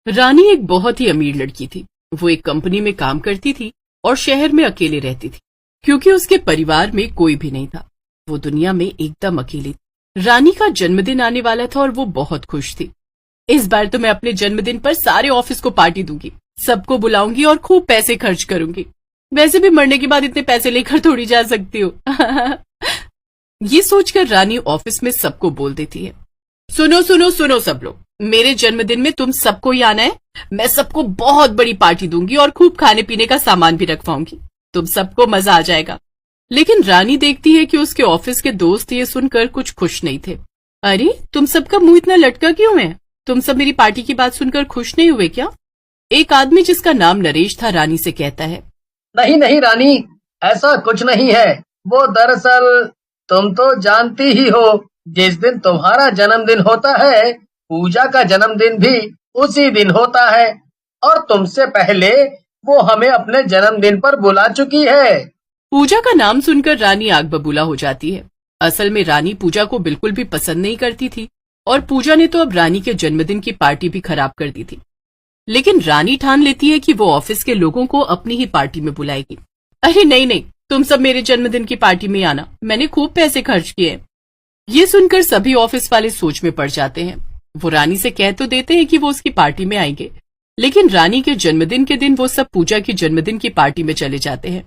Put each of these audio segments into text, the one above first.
रानी एक बहुत ही अमीर लड़की थी। वो एक कंपनी में काम करती थी और शहर में अकेले रहती थी, क्योंकि उसके परिवार में कोई भी नहीं था। वो दुनिया में एकदम अकेली थी। रानी का जन्मदिन आने वाला था और वो बहुत खुश थी। इस बार तो मैं अपने जन्मदिन पर सारे ऑफिस को पार्टी दूंगी, सबको बुलाऊंगी और खूब पैसे खर्च करूंगी। वैसे भी मरने के बाद इतने पैसे लेकर थोड़ी जा सकती हो। ये सोचकर रानी ऑफिस में सबको बोल देती है, सुनो सुनो सुनो सब लोग, मेरे जन्मदिन में तुम सबको ही आना है। मैं सबको बहुत बड़ी पार्टी दूंगी और खूब खाने पीने का सामान भी रखवाऊंगी। तुम सबको मजा आ जाएगा। लेकिन रानी देखती है कि उसके ऑफिस के दोस्त ये सुनकर कुछ खुश नहीं थे। अरे, तुम सबका मुंह इतना लटका क्यों है? तुम सब मेरी पार्टी की बात सुनकर खुश नहीं हुए क्या? एक आदमी जिसका नाम नरेश था रानी से कहता है, नहीं नहीं रानी, ऐसा कुछ नहीं है। वो दरअसल तुम तो जानती ही हो, जिस दिन तुम्हारा जन्मदिन होता है, पूजा का जन्मदिन भी उसी दिन होता है। और तुमसे पहले वो हमें अपने जन्मदिन पर बुला चुकी है। पूजा का नाम सुनकर रानी आग बबूला हो जाती है। असल में रानी पूजा को बिल्कुल भी पसंद नहीं करती थी और पूजा ने तो अब रानी के जन्मदिन की पार्टी भी खराब कर दी थी। लेकिन रानी ठान लेती है कि वो ऑफिस के लोगों को अपनी ही पार्टी में बुलाएगी। अरे नहीं नहीं, तुम सब मेरे जन्मदिन की पार्टी में आना, मैंने खूब पैसे खर्च किए हैं। ये सुनकर सभी ऑफिस वाले सोच में पड़ जाते हैं। वो रानी से कह तो देते हैं कि वो उसकी पार्टी में आएंगे, लेकिन रानी के जन्मदिन के दिन वो सब पूजा की जन्मदिन की पार्टी में चले जाते हैं।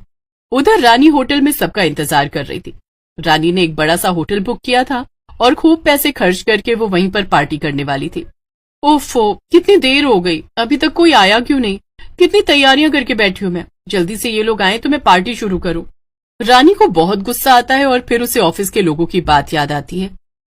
उधर रानी होटल में सबका इंतजार कर रही थी। रानी ने एक बड़ा सा होटल बुक किया था और खूब पैसे खर्च करके वो वहीं पर पार्टी करने वाली थी। ओफो, कितनी देर हो गई, अभी तक कोई आया क्यों नहीं? कितनी तैयारियां करके बैठी हूं मैं, जल्दी से ये लोग आए तो मैं पार्टी शुरू करूं। रानी को बहुत गुस्सा आता है और फिर उसे ऑफिस के लोगों की बात याद आती है।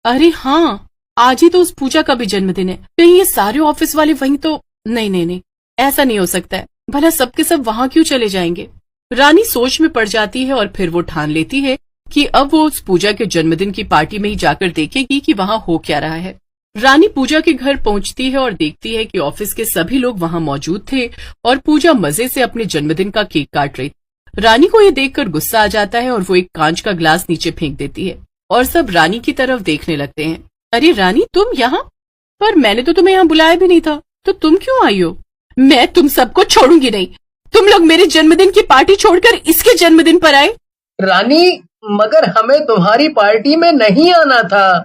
अरे हाँ, आज ही तो उस पूजा का भी जन्मदिन है। कहीं ये सारे ऑफिस वाले वहीं तो नहीं नहीं नहीं, ऐसा नहीं हो सकता है। भला सबके सब वहां क्यों चले जाएंगे? रानी सोच में पड़ जाती है और फिर वो ठान लेती है कि अब वो उस पूजा के जन्मदिन की पार्टी में ही जाकर देखेगी कि वहां हो क्या रहा है। रानी पूजा के घर पहुंचती है और देखती है कि ऑफिस के सभी लोग वहां मौजूद थे और पूजा मजे से अपने जन्मदिन का केक काट रही थी। रानी को ये देखकर गुस्सा आ जाता है और वो एक कांच का ग्लास नीचे फेंक देती है और सब रानी की तरफ देखने लगते हैं। अरे रानी, तुम यहाँ? पर मैंने तो तुम्हें यहाँ बुलाया भी नहीं था, तो तुम क्यों आई हो? मैं तुम सबको छोड़ूंगी नहीं। तुम लोग मेरे जन्मदिन की पार्टी छोड़कर इसके जन्मदिन पर आए। रानी, मगर हमें तुम्हारी पार्टी में नहीं आना था।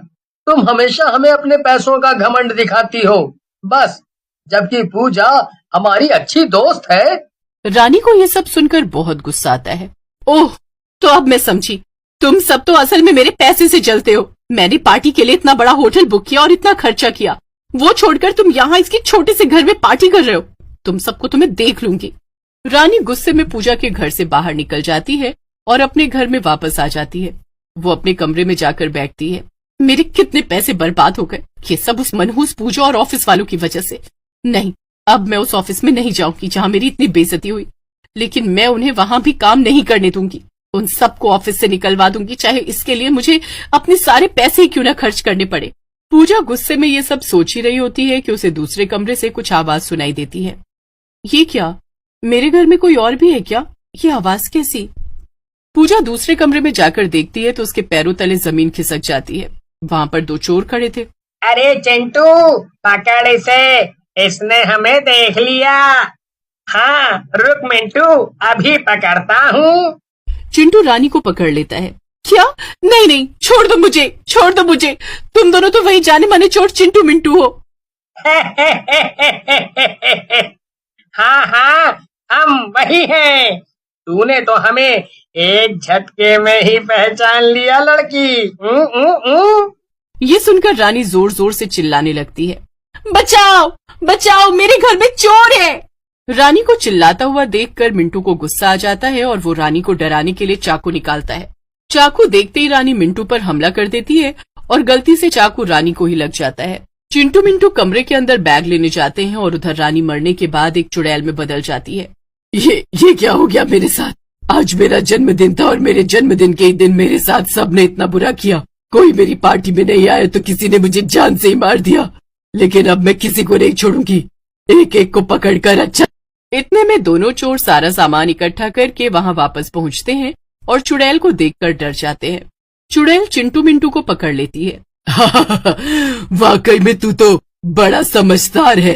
तुम हमेशा हमें अपने पैसों का घमंड दिखाती हो, बस, जबकि पूजा हमारी अच्छी दोस्त है। रानी को ये सब सुनकर बहुत गुस्सा आता है। ओह, तो अब मैं समझी, तुम सब तो असल में मेरे पैसे से जलते हो। मैंने पार्टी के लिए इतना बड़ा होटल बुक किया और इतना खर्चा किया, वो छोड़कर तुम यहाँ इसके छोटे से घर में पार्टी कर रहे हो। तुम सबको तो मैं देख लूंगी। रानी गुस्से में पूजा के घर से बाहर निकल जाती है और अपने घर में वापस आ जाती है। वो अपने कमरे में जाकर बैठती है। मेरे कितने पैसे बर्बाद हो गए, ये सब उस मनहूस पूजा और ऑफिस वालों की वजह से। नहीं, अब मैं उस ऑफिस में नहीं जाऊंगी जहां मेरी इतनी बेइज्जती हुई। लेकिन मैं उन्हें वहां भी काम नहीं करने दूंगी। उन सबको ऑफिस से निकलवा दूंगी, चाहे इसके लिए मुझे अपने सारे पैसे ही क्यों न खर्च करने पड़े। पूजा गुस्से में ये सब सोच ही रही होती है कि उसे दूसरे कमरे से कुछ आवाज सुनाई देती है। ये क्या, मेरे घर में कोई और भी है क्या? ये आवाज कैसी? पूजा दूसरे कमरे में जाकर देखती है तो उसके पैरों तले जमीन खिसक जाती है। वहां पर दो चोर खड़े थे। अरे चिंटू, पकड़ इसे, इसने हमें देख लिया। हाँ, रुक मिंटू, अभी पकड़ता हूँ। चिंटू रानी को पकड़ लेता है। क्या? नहीं नहीं, छोड़ दो मुझे, छोड़ दो मुझे। तुम दोनों तो वही जाने माने चोर चिंटू मिंटू हो। हाँ हाँ, हम वही हैं। तूने तो हमें एक झटके में ही पहचान लिया लड़की। ये सुनकर रानी जोर जोर से चिल्लाने लगती है, बचाओ बचाओ, मेरे घर में चोर है। रानी को चिल्लाता हुआ देखकर मिंटू को गुस्सा आ जाता है और वो रानी को डराने के लिए चाकू निकालता है। चाकू देखते ही रानी मिंटू पर हमला कर देती है और गलती से चाकू रानी को ही लग जाता है। चिंटू मिंटू कमरे के अंदर बैग लेने जाते हैं और उधर रानी मरने के बाद एक चुड़ैल में बदल जाती है। ये क्या हो गया मेरे साथ? आज मेरा जन्मदिन था और मेरे जन्मदिन के ही दिन मेरे साथ सबने इतना बुरा किया। कोई मेरी पार्टी में नहीं आया तो किसी ने मुझे जान से ही मार दिया। लेकिन अब मैं किसी को नहीं छोड़ूंगी, एक एक को पकड़कर। अच्छा, इतने में दोनों चोर सारा सामान इकट्ठा करके वहां वापस पहुंचते हैं और चुड़ैल को देखकर डर जाते हैं। चुड़ैल चिंटू मिंटू को पकड़ लेती है। वाकई में तू तो बड़ा समझदार है।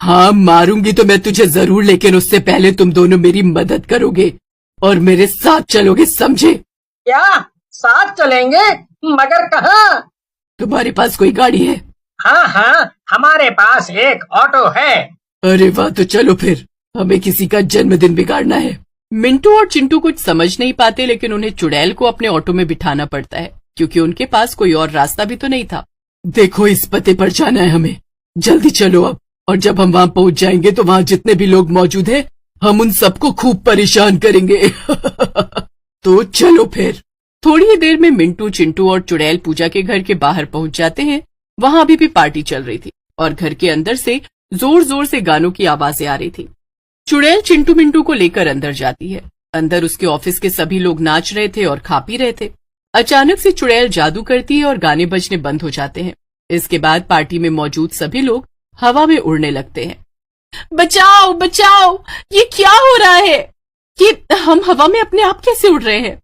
हाँ मारूंगी तो मैं तुझे जरूर, लेकिन उससे पहले तुम दोनों मेरी मदद करोगे और मेरे साथ चलोगे, समझे? क्या साथ चलेंगे? मगर कहाँ? तुम्हारे पास कोई गाड़ी है? हाँ हाँ, हमारे पास एक ऑटो है। अरे वाह, तो चलो फिर, हमें किसी का जन्मदिन बिगाड़ना है। मिंटू और चिंटू कुछ समझ नहीं पाते, लेकिन उन्हें चुड़ैल को अपने ऑटो में बिठाना पड़ता है क्योंकि उनके पास कोई और रास्ता भी तो नहीं था। देखो, इस पते पर जाना है हमें, जल्दी चलो अब। और जब हम वहाँ पहुँच जाएंगे तो वहाँ जितने भी लोग मौजूद हैं, हम उन सबको खूब परेशान करेंगे। तो चलो फिर। थोड़ी ही देर में मिंटू, चिंटू और चुड़ैल पूजा के घर के बाहर पहुंच जाते हैं। वहां अभी भी पार्टी चल रही थी और घर के अंदर से जोर जोर से गानों की आवाजें आ रही थी। चुड़ैल चिंटू मिंटू को लेकर अंदर जाती है। अंदर उसके ऑफिस के सभी लोग नाच रहे थे और खा पी रहे थे। अचानक से चुड़ैल जादू करती है और गाने बजने बंद हो जाते हैं। इसके बाद पार्टी में मौजूद सभी लोग हवा में उड़ने लगते हैं। बचाओ बचाओ, ये क्या हो रहा है? कि हम हवा में अपने आप कैसे उड़ रहे हैं?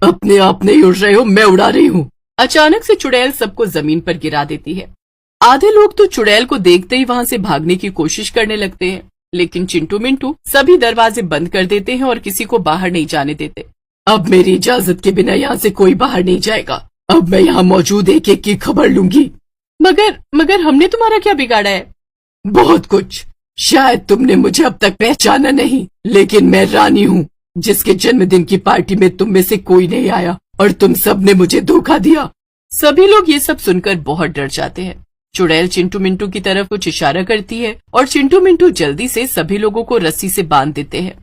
अपने आप नहीं उड़ रहे हो, मैं उड़ा रही हूँ। अचानक से चुड़ैल सबको जमीन पर गिरा देती है। आधे लोग तो चुड़ैल को देखते ही वहां से भागने की कोशिश करने लगते हैं, लेकिन चिंटू मिंटू सभी दरवाजे बंद कर देते हैं और किसी को बाहर नहीं जाने देते। अब मेरी इजाजत के बिना यहाँ से कोई बाहर नहीं जाएगा। अब मैं यहाँ मौजूद एक एक की खबर लूंगी। मगर हमने तुम्हारा क्या बिगाड़ा है? बहुत कुछ। शायद तुमने मुझे अब तक पहचाना नहीं, लेकिन मैं रानी हूँ जिसके जन्मदिन की पार्टी में तुम में से कोई नहीं आया और तुम सब ने मुझे धोखा दिया। सभी लोग ये सब सुनकर बहुत डर जाते हैं। चुड़ैल चिंटू मिंटू की तरफ कुछ इशारा करती है और चिंटू मिंटू जल्दी से सभी लोगों को रस्सी से बांध देते हैं।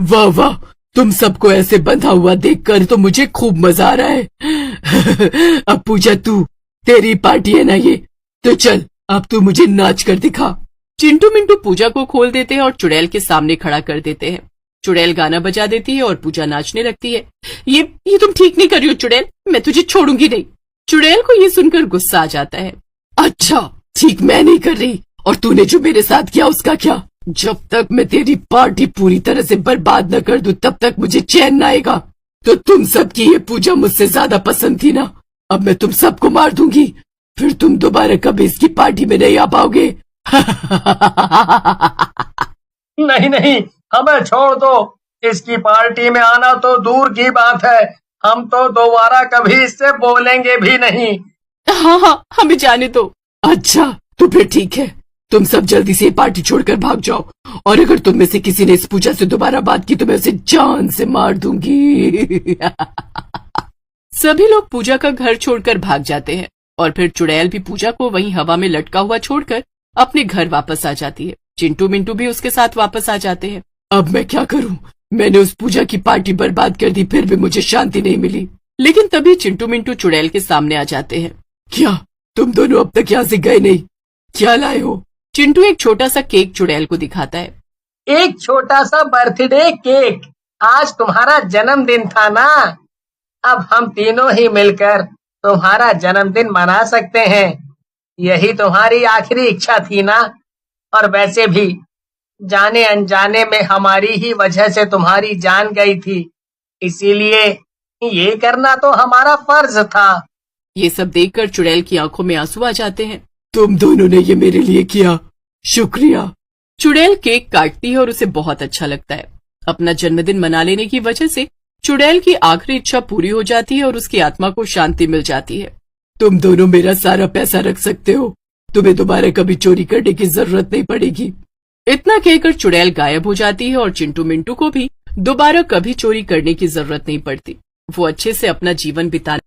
वाह वाह, तुम सबको ऐसे बंधा हुआ देखकर तो मुझे खूब मजा आ रहा है। अब पूजा, तेरी पार्टी है ना ये, तो चल अब तू मुझे नाच कर दिखा। चिंटू मिंटू पूजा को खोल देते हैं और चुड़ैल के सामने खड़ा कर देते हैं। चुड़ैल गाना बजा देती है और पूजा नाचने लगती है। ये तुम ठीक नहीं कर रही हो चुड़ैल, मैं तुझे छोड़ूंगी नहीं। चुड़ैल को ये सुनकर गुस्सा आ जाता है। अच्छा ठीक, मैं नहीं कर रही, और तूने जो मेरे साथ किया उसका क्या? जब तक मैं तेरी पार्टी पूरी तरह से बर्बाद न कर दूं तब तक मुझे चैन न आएगा। तो तुम सबकी ये पूजा मुझसे ज्यादा पसंद थी ना? अब मैं तुम सबको मार दूंगी, फिर तुम दोबारा कभी इसकी पार्टी में नहीं आ पाओगे। नहीं नहीं, हमें छोड़ दो। इसकी पार्टी में आना तो दूर की बात है, हम तो दोबारा कभी इससे बोलेंगे भी नहीं। हाँ, हमें जाने दो। अच्छा तो फिर ठीक है, तुम सब जल्दी से पार्टी छोड़कर भाग जाओ, और अगर तुम में से किसी ने इस पूजा से दोबारा बात की तो मैं उसे जान से मार दूंगी। सभी लोग पूजा का घर छोड़कर भाग जाते हैं और फिर चुड़ैल भी पूजा को वहीं हवा में लटका हुआ छोड़कर अपने घर वापस आ जाती है। चिंटू मिंटू भी उसके साथ वापस आ जाते हैं। अब मैं क्या करूं? मैंने उस पूजा की पार्टी बर्बाद कर दी, फिर भी मुझे शांति नहीं मिली। लेकिन तभी चिंटू मिंटू चुड़ैल के सामने आ जाते हैं। क्या तुम दोनों अब तक यहाँ से गए नहीं? क्या लाए हो? चिंटू एक छोटा सा केक चुड़ैल को दिखाता है। एक छोटा सा बर्थडे केक। आज तुम्हारा जन्मदिन था ना? अब हम तीनों ही मिलकर तुम्हारा जन्मदिन मना सकते हैं। यही तुम्हारी आखिरी इच्छा थी ना? और वैसे भी जाने अनजाने में हमारी ही वजह से तुम्हारी जान गई थी, इसीलिए ये करना तो हमारा फर्ज था। ये सब देखकर चुड़ैल की आंखों में आंसू आ जाते हैं। तुम दोनों ने ये मेरे लिए किया, शुक्रिया। चुड़ैल केक काटती है और उसे बहुत अच्छा लगता है। अपना जन्मदिन मना लेने की वजह से चुड़ैल की आखिरी इच्छा पूरी हो जाती है और उसकी आत्मा को शांति मिल जाती है। तुम दोनों मेरा सारा पैसा रख सकते हो, तुम्हें दोबारा कभी चोरी करने की जरूरत नहीं पड़ेगी। इतना कहकर चुड़ैल गायब हो जाती है और चिंटू मिंटू को भी दोबारा कभी चोरी करने की जरूरत नहीं पड़ती। वो अच्छे से अपना जीवन बिताने